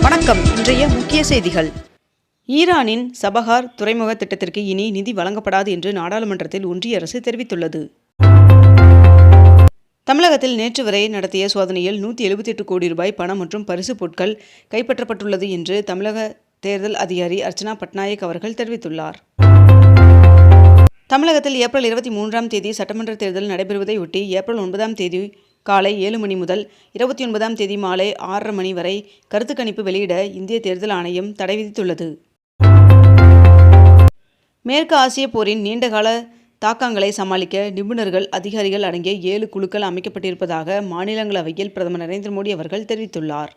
வணக்கம். இன்றைய முக்கிய செய்திகள். ஈரானின் சபஹார் துறைமுக திட்டத்திற்கு இனி நிதி வழங்கப்படாது என்று நாடாளுமன்றத்தில் ஒன்றிய அரசு தெரிவித்துள்ளது. தமிழகத்தில் நேற்று வரை நடத்திய சோதனையில் 178 கோடி ரூபாய் பணம் மற்றும் பரிசு பொருட்கள் கைப்பற்றப்பட்டுள்ளது என்று தமிழக தேர்தல் அதிகாரி அர்ச்சனா பட்நாயக் அவர்கள் தெரிவித்துள்ளார். தமிழகத்தில் ஏப்ரல் 23ஆம் தேதி சட்டமன்ற தேர்தல் நடைபெறுவதை ஒட்டி ஏப்ரல் 9ஆம் தேதி காலை 7 மணி முதல் 29ஆம் தேதி மாலை 6:30 மணி வரை கருத்து கணிப்பு வெளியிட இந்திய தேர்தல் ஆணையம் தடை விதித்துள்ளது. மேற்கு ஆசிய போரின் நீண்டகால தாக்கங்களை சமாளிக்க நிபுணர்கள், அதிகாரிகள் அடங்கிய 7 குழுக்கள் அமைக்கப்பட்டிருப்பதாக மாநிலங்களவையில் பிரதமர் நரேந்திர மோடி அவர்கள் தெரிவித்துள்ளார்.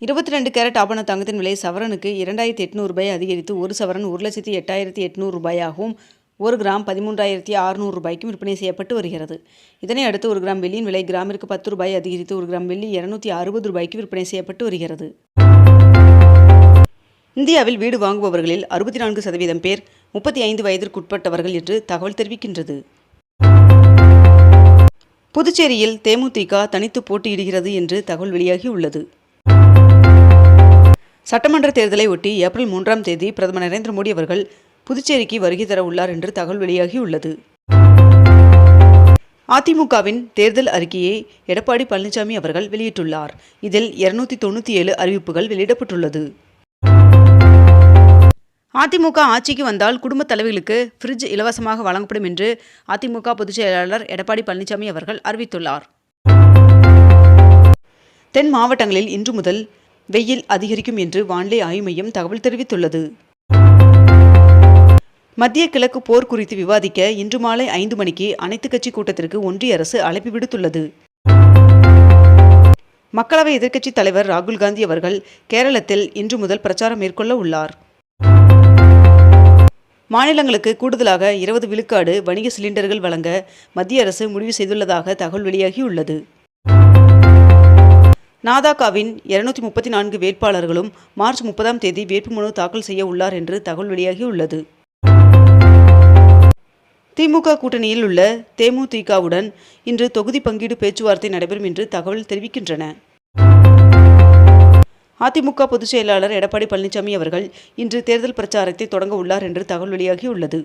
22 கேரட் ஆபண தங்கத்தின் விலை சவரனுக்கு 2800 ரூபாய் அதிகரித்து ஒரு சவரன் 1,08,800 ரூபாயாகவும், 1 கிராம் 13,600 ரூபாய்க்கும் விற்பனை செய்யப்பட்டு வருகிறது. இதனை அடுத்து 1 கிராம் வெள்ளியின் விலை கிராமிற்கு 10 ரூபாய் அதிகரித்து 1 கிராம் வெள்ளி 260 ரூபாய்க்கு விற்பனை செய்யப்பட்டு வருகிறது. இந்தியாவில் வீடு வாங்குபவர்களில் 64% பேர் 35 வயதிற்குட்பட்டவர்கள் என்று தகவல் தெரிவிக்கின்றது. புதுச்சேரியில் தேமுதிக தனித்து போட்டியிடுகிறது என்று தகவல் வெளியாகியுள்ளது. சட்டமன்ற தேர்தலை ஒட்டி ஏப்ரல் 3ஆம் தேதி பிரதமர் நரேந்திர மோடி அவர்கள் புதுச்சேரிக்கு வருகை தர உள்ளார் என்று தகவல் வெளியாகியுள்ளது. அதிமுகவின் தேர்தல் அறிக்கையை எடப்பாடி பழனிசாமி அவர்கள் வெளியிட்டுள்ளார். இதில் 297 அறிவிப்புகள் வெளியிடப்பட்டுள்ளது. அதிமுக ஆட்சிக்கு வந்தால் குடும்பத் தலைவர்களுக்கு ஃப்ரிட்ஜ் இலவசமாக வழங்கப்படும் என்று அதிமுக பொதுச் செயலாளர் எடப்பாடி பழனிசாமி அவர்கள் அறிவித்துள்ளார். தென் மாவட்டங்களில் இன்று முதல் வெயில் அதிகரிக்கும் என்று வானிலை ஆய்வு மையம் தகவல் தெரிவித்துள்ளது. மத்திய கிழக்கு போர் குறித்து விவாதிக்க இன்று மாலை 5 மணிக்கு அனைத்து கட்சி கூட்டத்திற்கு ஒன்றிய அரசு அழைப்பு விடுத்துள்ளது. மக்களவை எதிர்க்கட்சி தலைவர் ராகுல் காந்தி அவர்கள் கேரளத்தில் இன்று முதல் பிரச்சாரம் மேற்கொள்ள உள்ளார். மாநிலங்களுக்கு கூடுதலாக 20 விழுக்காடு வணிக சிலிண்டர்கள் வழங்க மத்திய அரசு முடிவு செய்துள்ளதாக தகவல் வெளியாகியுள்ளது. நாதாகாவின் 234 வேட்பாளர்களும் மார்ச் 30ஆம் தேதி வேட்புமனு தாக்கல் செய்ய உள்ளார் என்று தகவல் வெளியாகியுள்ளது. திமுக கூட்டணியில் உள்ள தேமுதிகவுடன் இன்று தொகுதி பங்கீடு பேச்சுவார்த்தை நடைபெறும் என்று தகவல் தெரிவிக்கின்றன. அதிமுக பொதுச் செயலாளர் எடப்பாடி பழனிசாமி அவர்கள் இன்று தேர்தல் பிரச்சாரத்தை தொடங்க உள்ளார் என்று தகவல் வெளியாகியுள்ளது.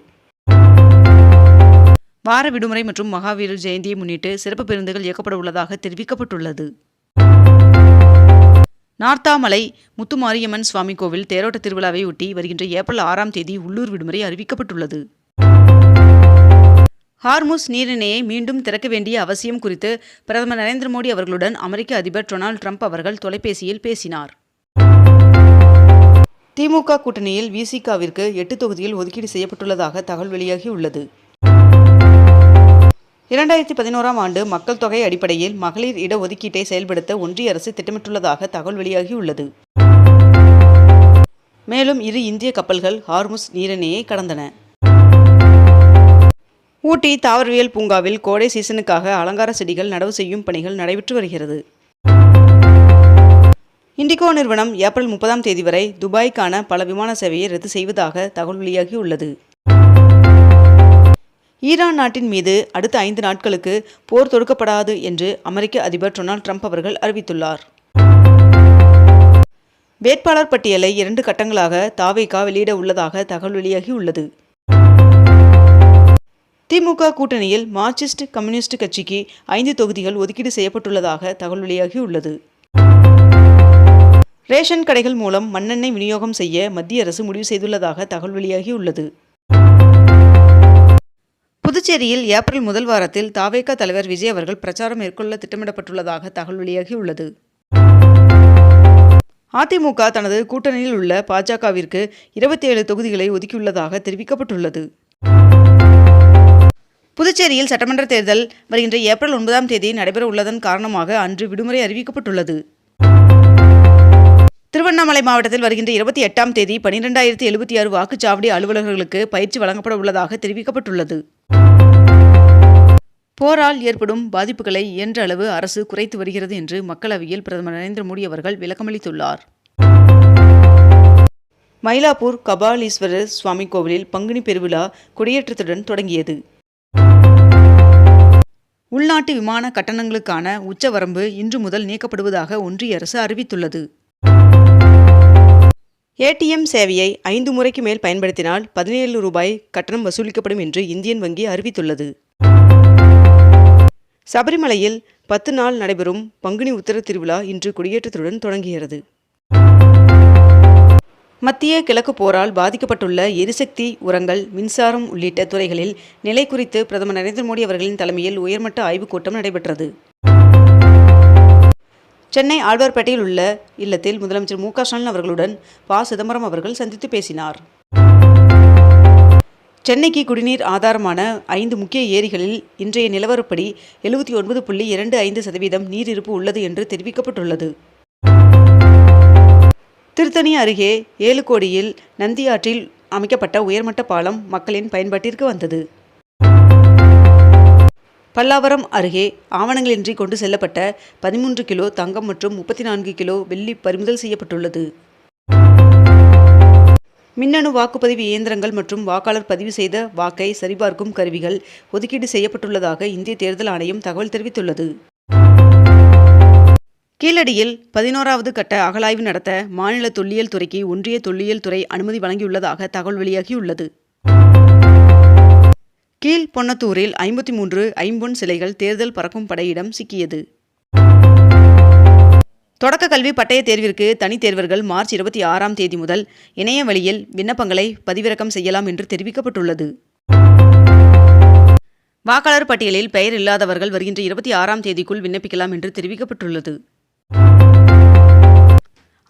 வார விடுமுறை மற்றும் மகாவீரர் ஜெயந்தியை முன்னிட்டு சிறப்பு பேருந்துகள் இயக்கப்பட உள்ளதாக தெரிவிக்கப்பட்டுள்ளது. நார்த்தாமலை முத்துமாரியம்மன் சுவாமி கோவில் தேரோட்ட திருவிழாவை ஒட்டி வருகின்ற ஏப்ரல் 6ஆம் தேதி உள்ளூர் விடுமுறை அறிவிக்கப்பட்டுள்ளது. ஹார்முஸ் நீரிணையை மீண்டும் திறக்க வேண்டிய அவசியம் குறித்து பிரதமர் நரேந்திர மோடி அவர்களுடன் அமெரிக்க அதிபர் டொனால்டு ட்ரம்ப் அவர்கள் தொலைபேசியில் பேசினார். திமுக கூட்டணியில் விசிகவிற்கு 8 தொகுதியில் ஒதுக்கீடு செய்யப்பட்டுள்ளதாக தகவல் வெளியாகியுள்ளது. 2011ஆம் ஆண்டு மக்கள் தொகை அடிப்படையில் மகளிர் இட ஒதுக்கீட்டை செயல்படுத்த ஒன்றிய அரசு திட்டமிட்டுள்ளதாக தகவல் வெளியாகியுள்ளது. மேலும் 2 இந்திய கப்பல்கள் ஹார்முஸ் நீரிணையை கடந்தன. ஊட்டி தாவரவியல் பூங்காவில் கோடை சீசனுக்காக அலங்கார செடிகள் நடவு செய்யும் பணிகள் நடைபெற்று வருகிறது. இண்டிகோ நிறுவனம் ஏப்ரல் 30ஆம் தேதி வரை துபாய்க்கான பல விமான சேவையை ரத்து செய்வதாக தகவல் வெளியாகியுள்ளது. ஈரான் நாட்டின் மீது அடுத்த 5 நாட்களுக்கு போர் தொடுக்கப்படாது என்று அமெரிக்க அதிபர் டொனால்டு ட்ரம்ப் அவர்கள் அறிவித்துள்ளார். வேட்பாளர் பட்டியலை 2 கட்டங்களாக தவேகா வெளியிட உள்ளதாக தகவல் வெளியாகியுள்ளது. திமுக கூட்டணியில் மார்க்சிஸ்ட் கம்யூனிஸ்ட் கட்சிக்கு 5 தொகுதிகள் ஒதுக்கீடு செய்யப்பட்டுள்ளதாக தகவல் வெளியாகியுள்ளது. ரேஷன் கடைகள் மூலம் மண்ணெண்ணெய் விநியோகம் செய்ய மத்திய அரசு முடிவு செய்துள்ளதாக தகவல் வெளியாகியுள்ளது. புதுச்சேரியில் ஏப்ரல் முதல் வாரத்தில் தவேகா தலைவர் விஜய் அவர்கள் பிரச்சாரம் மேற்கொள்ள திட்டமிடப்பட்டுள்ளதாக தகவல் வெளியாகியுள்ளது. அதிமுக தனது கூட்டணியில் உள்ள பாஜகவிற்கு 27 தொகுதிகளை ஒதுக்கியுள்ளதாக தெரிவிக்கப்பட்டுள்ளது. புதுச்சேரியில் சட்டமன்ற தேர்தல் வருகின்ற ஏப்ரல் 9ஆம் தேதி நடைபெற உள்ளதன் காரணமாக அன்று விடுமுறை அறிவிக்கப்பட்டுள்ளது. திருவண்ணாமலை மாவட்டத்தில் வருகின்ற 28ஆம் தேதி 12,076 வாக்குச்சாவடி அலுவலர்களுக்கு பயிற்சி வழங்கப்பட உள்ளதாக தெரிவிக்கப்பட்டுள்ளது. போரால் ஏற்படும் பாதிப்புகளை இயன்ற அளவு அரசு குறைத்து வருகிறது என்று மக்களவையில் பிரதமர் நரேந்திர மோடி அவர்கள் விளக்கமளித்துள்ளார். மயிலாப்பூர் கபாலீஸ்வரர் சுவாமி கோவிலில் பங்குனி பெருவிழா கொடியேற்றத்துடன் தொடங்கியது. உள்நாட்டு விமான கட்டணங்களுக்கான உச்சவரம்பு இன்று முதல் நீக்கப்படுவதாக ஒன்றிய அரசு அறிவித்துள்ளது. ஏடிஎம் சேவையை 5 முறைக்கு மேல் பயன்படுத்தினால் 17 ரூபாய் கட்டணம் வசூலிக்கப்படும் என்று இந்தியன் வங்கி அறிவித்துள்ளது. சபரிமலையில் 10 நாள் நடைபெறும் பங்குனி உத்திர திருவிழா இன்று கொடியேற்றத்துடன் தொடங்குகிறது. மத்திய கிழக்கு போரால் பாதிக்கப்பட்டுள்ள எரிசக்தி, உரங்கள், மின்சாரம் உள்ளிட்ட துறைகளில் நிலை குறித்து பிரதமர் நரேந்திர மோடி அவர்களின் தலைமையில் உயர்மட்ட ஆய்வுக் கூட்டம் நடைபெற்றது. சென்னை ஆழ்வார்பேட்டையில் உள்ள இல்லத்தில் முதலமைச்சர் மு.க. ஸ்டாலின் அவர்களுடன் ப. சிதம்பரம் அவர்கள் சந்தித்து பேசினார். சென்னைக்கு குடிநீர் ஆதாரமான 5 முக்கிய ஏரிகளில் இன்றைய நிலவரப்படி 79.25% நீர் இருப்பு உள்ளது என்று தெரிவிக்கப்பட்டுள்ளது. திருத்தணி அருகே 7 கோடியில் நந்தி ஆற்றில் அமைக்கப்பட்ட உயர்மட்ட பாலம் மக்களின் பயன்பாட்டிற்கு வந்தது. பல்லாவரம் அருகே ஆவணங்களின்றி கொண்டு செல்லப்பட்ட 13 கிலோ தங்கம் மற்றும் 34 கிலோ வெள்ளி பறிமுதல் செய்யப்பட்டுள்ளது. மின்னணு வாக்குப்பதிவு இயந்திரங்கள் மற்றும் வாக்காளர் பதிவு செய்த வாக்கை சரிபார்க்கும் கருவிகள் ஒதுக்கீடு செய்யப்பட்டுள்ளதாக இந்திய தேர்தல் ஆணையம் தகவல் தெரிவித்துள்ளது. கீழடியில் 11வது கட்ட அகழாய்வு நடத்த மாநில தொல்லியல் துறைக்கு ஒன்றிய தொல்லியல் துறை அனுமதி வழங்கியுள்ளதாக தகவல் வெளியாகியுள்ளது. கீழ் பொன்னத்தூரில் 53 ஐம்பொன் சிலைகள் தேர்தல் பறக்கும் படையிடம் சிக்கியது. தொடக்க கல்வி பட்டய தேர்விற்கு தனித் தேர்வர்கள் மார்ச் 26ஆம் தேதி முதல் இணைய வழியில் விண்ணப்பங்களை பதிவிறக்கம் செய்யலாம் என்று தெரிவிக்கப்பட்டுள்ளது. வாக்காளர் பட்டியலில் பெயர் இல்லாதவர்கள் வருகின்ற 26ஆம் தேதிக்குள் விண்ணப்பிக்கலாம் என்று தெரிவிக்கப்பட்டுள்ளது.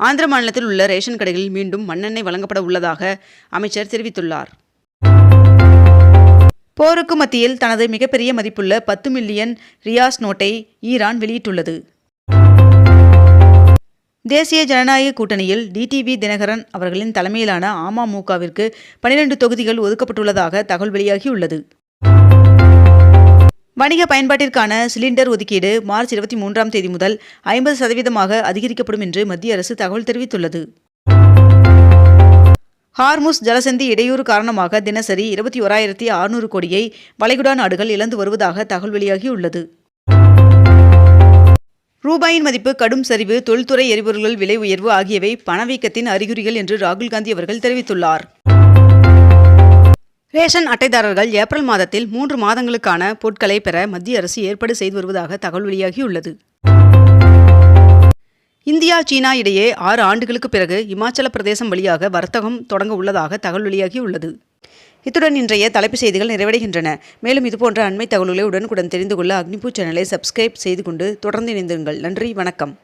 ஆந்திர மாநிலத்தில் உள்ள ரேஷன் கடைகளில் மீண்டும் மண்ணெண்ணெய் வழங்கப்பட உள்ளதாக அமைச்சர் தெரிவித்துள்ளார். போருக்கு மத்தியில் தனது மிகப்பெரிய மதிப்புள்ள 10 மில்லியன் ரியாஸ் நோட்டை ஈரான் வெளியிட்டுள்ளது. தேசிய ஜனநாயக கூட்டணியில் டிடிவி தினகரன் அவர்களின் தலைமையிலான அமமுகவிற்கு 12 தொகுதிகள் ஒதுக்கப்பட்டுள்ளதாக தகவல் வெளியாகியுள்ளது. வணிக பயன்பாட்டிற்கான சிலிண்டர் ஒதுக்கீடு மார்ச் 23ஆம் தேதி முதல் 50% அதிகரிக்கப்படும் என்று மத்திய அரசு தகவல் தெரிவித்துள்ளது. ஹார்முஸ் ஜலசந்தி இடையூறு காரணமாக தினசரி 21,600 கோடியை வளைகுடா நாடுகள் இழந்து வருவதாக தகவல் வெளியாகியுள்ளது. ரூபாயின் மதிப்பு கடும் சரிவு, தொழில்துறை எரிபொருள்கள் விலை உயர்வு ஆகியவை பணவீக்கத்தின் அறிகுறிகள் என்று ராகுல் காந்தி அவர்கள் தெரிவித்துள்ளார். ரேஷன் அட்டைதாரர்கள் ஏப்ரல் மாதத்தில் 3 மாதங்களுக்கான பொருட்களை பெற மத்திய அரசு ஏற்பாடு செய்து வருவதாக தகவல் வெளியாகியுள்ளது. இந்தியா, சீனா இடையே 6 ஆண்டுகளுக்கு பிறகு இமாச்சல பிரதேசம் வழியாக வர்த்தகம் தொடங்க உள்ளதாக தகவல் வெளியாகியுள்ளது. இத்துடன் இன்றைய தலைப்புச் செய்திகள் நிறைவடைகின்றன. மேலும் இதுபோன்ற அண்மை தகவல்களை உடனுக்குடன் தெரிந்து கொள்ள அக்னிபூ சேனலை சப்ஸ்கிரைப் செய்து கொண்டு தொடர்ந்து இணைந்திருங்கள். நன்றி, வணக்கம்.